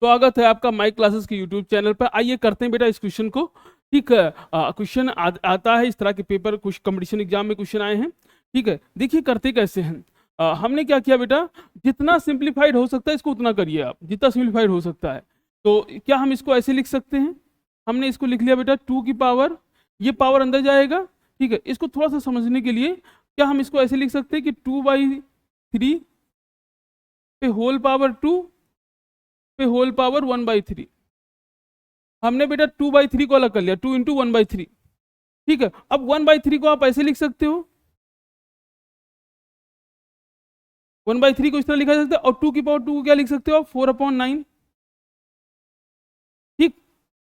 स्वागत है आपका माई क्लासेस के यूट्यूब चैनल पर। आइए करते हैं बेटा इस क्वेश्चन को। ठीक है, क्वेश्चन आता है इस तरह के पेपर, कुछ कंपटीशन एग्जाम में क्वेश्चन आए हैं। ठीक है, देखिए करते कैसे हैं। हमने क्या किया बेटा, जितना सिंप्लीफाइड हो सकता है इसको उतना करिए आप, जितना सिंप्लीफाइड हो सकता है। तो क्या हम इसको ऐसे लिख सकते हैं, हमने इसको लिख लिया बेटा 2 की पावर, ये पावर अंदर जाएगा। ठीक है, इसको थोड़ा सा समझने के लिए क्या हम इसको ऐसे लिख सकते हैं कि 2/3 पे होल पावर 2 पे होल पावर 1/3। हमने बेटा 2/3 को अलग कर लिया, 2 इंटू 1/3। ठीक है, अब 1/3 को आप ऐसे लिख सकते हो, 1/3 को इस तरह लिखा जा सकता है, और 2 की पावर 2 को क्या लिख सकते हो आप, 4/9। ठीक,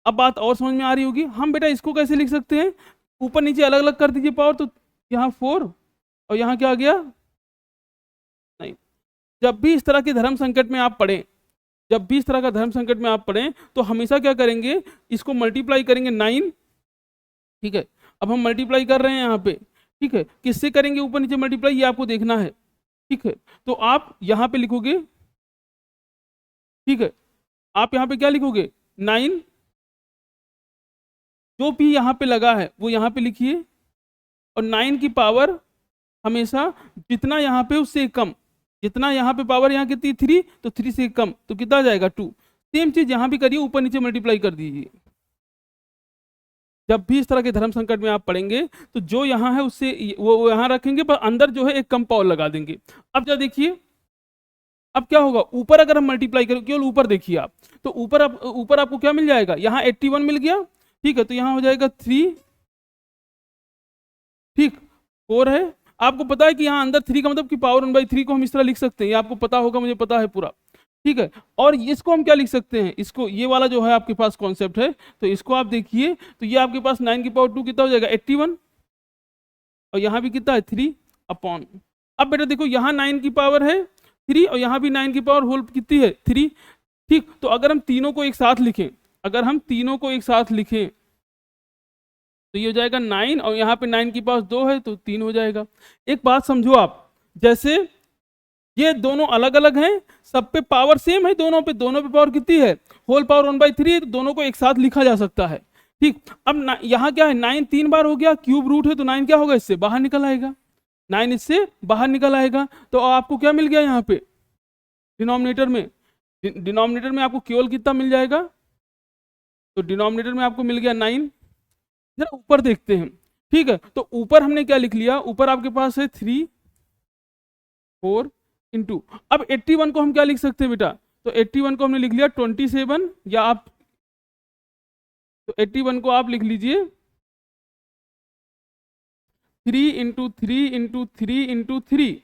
अब बात और समझ में आ रही होगी। हम बेटा इसको कैसे लिख सकते हैं, ऊपर नीचे अलग अलग कर दीजिए पावर, तो यहाँ 4 और यहाँ क्या आ गया 9। जब भी इस तरह के धर्म संकट में आप पढ़ें, जब भी इस तरह का धर्म संकट में आप पढ़ें, तो हमेशा क्या करेंगे, इसको मल्टीप्लाई करेंगे 9। ठीक है, अब हम मल्टीप्लाई कर रहे हैं यहाँ पे। ठीक है, किससे करेंगे ऊपर नीचे मल्टीप्लाई, ये आपको देखना है। ठीक है, तो आप यहाँ पे लिखोगे, ठीक है, आप यहाँ पे क्या लिखोगे 9, जो भी यहाँ पे लगा है वो यहाँ पे लिखिए, और 9 की पावर हमेशा जितना यहाँ पे उससे कम, जितना यहाँ पे पावर यहाँ कितनी 3, तो 3 से कम तो कितना आ जाएगा 2। सेम चीज यहाँ भी करिए, ऊपर नीचे मल्टीप्लाई कर दीजिए। जब भी इस तरह के धर्म संकट में आप पढ़ेंगे, तो जो यहाँ है उससे वो यहाँ रखेंगे, पर अंदर जो है एक कम पावर लगा देंगे। अब क्या देखिए, अब क्या होगा, ऊपर अगर हम मल्टीप्लाई करें, केवल ऊपर देखिए आप, तो ऊपर आपको क्या मिल जाएगा, यहाँ 81 मिल गया। ठीक है, तो यहाँ हो जाएगा 3, ठीक 4 है। आपको पता है कि यहाँ अंदर 3 का मतलब कि पावर 1/3 को हम इस तरह लिख सकते हैं, ये आपको पता होगा, मुझे पता है पूरा। ठीक है, और इसको हम क्या लिख सकते हैं, इसको ये वाला जो है आपके पास कॉन्सेप्ट है, तो इसको आप देखिए, तो ये आपके पास 9 की पावर 2 कितना हो जाएगा 81, और यहाँ भी कितना है 3 अपॉन। अब बेटा देखो, यहाँ 9 की पावर है 3, और यहाँ भी 9 की पावर होल कितनी है 3। ठीक, तो अगर हम तीनों को एक साथ लिखें, अगर हम तीनों को एक साथ लिखें, तो ये हो जाएगा 9, और यहाँ पे 9 की पावर 2 है तो 3 हो जाएगा। एक बात समझो आप, जैसे ये दोनों अलग अलग हैं, सब पे पावर सेम है, दोनों पे पावर कितनी है, होल पावर 1/3 है, तो दोनों को एक साथ लिखा जा सकता है। ठीक, अब यहाँ क्या है, 9 3 बार हो गया, क्यूब रूट है, तो 9 क्या होगा, इससे बाहर निकल आएगा, 9 इससे बाहर निकल आएगा। तो आपको क्या मिल गया यहाँ पे डिनोमिनेटर में, डिनोमिनेटर में आपको केवल कितना मिल जाएगा, तो डिनोमिनेटर में आपको मिल गया 9। जरा ऊपर देखते हैं। ठीक है, तो ऊपर हमने क्या लिख लिया, ऊपर आपके पास है 3 4 इंटू, अब 81 को हम क्या लिख सकते हैं बेटा, तो 81 को हमने लिख लिया 27, या आप तो 81 को आप लिख लीजिए 3 इंटू 3 इंटू 3 इंटू 3।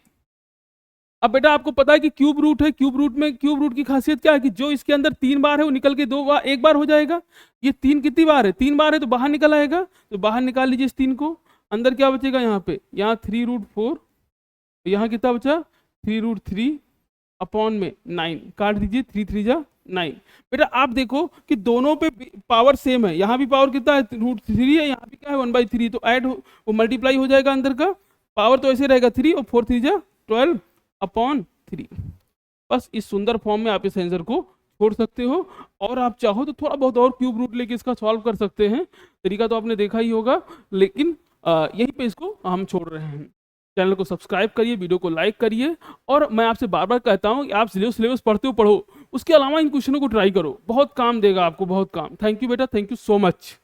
अब बेटा आपको पता है कि क्यूब रूट है, क्यूब रूट में, क्यूब रूट की खासियत क्या है कि जो इसके अंदर 3 बार है वो निकल के 2 बार, 1 बार हो जाएगा। ये 3 कितनी बार है, 3 बार है, तो बाहर निकल आएगा, तो बाहर निकाल लीजिए इस 3 को, अंदर क्या बचेगा, यहाँ पे यहाँ 3√4, यहाँ कितना बचा 3√3 अपॉन में 9, काट दीजिए, 3 3 जा 9। बेटा आप देखो कि दोनों पे पावर सेम है, यहाँ भी पावर कितना है √3 है, यहाँ भी क्या है 1/3, तो ऐड वो मल्टीप्लाई हो जाएगा, अंदर का पावर तो ऐसे रहेगा 3, और 4 3 जा 12 अपॉन 3। बस इस सुंदर फॉर्म में आप इस आंसर को छोड़ सकते हो, और आप चाहो तो थोड़ा बहुत और क्यूब रूट लेके इसका सॉल्व कर सकते हैं। तरीका तो आपने देखा ही होगा, लेकिन यहीं पे इसको हम छोड़ रहे हैं। चैनल को सब्सक्राइब करिए, वीडियो को लाइक करिए, और मैं आपसे बार बार कहता हूँ कि आप सिलेबस पढ़ते हो पढ़ो, उसके अलावा इन क्वेश्चनों को ट्राई करो, बहुत काम देगा आपको, बहुत काम। थैंक यू बेटा, थैंक यू सो मच।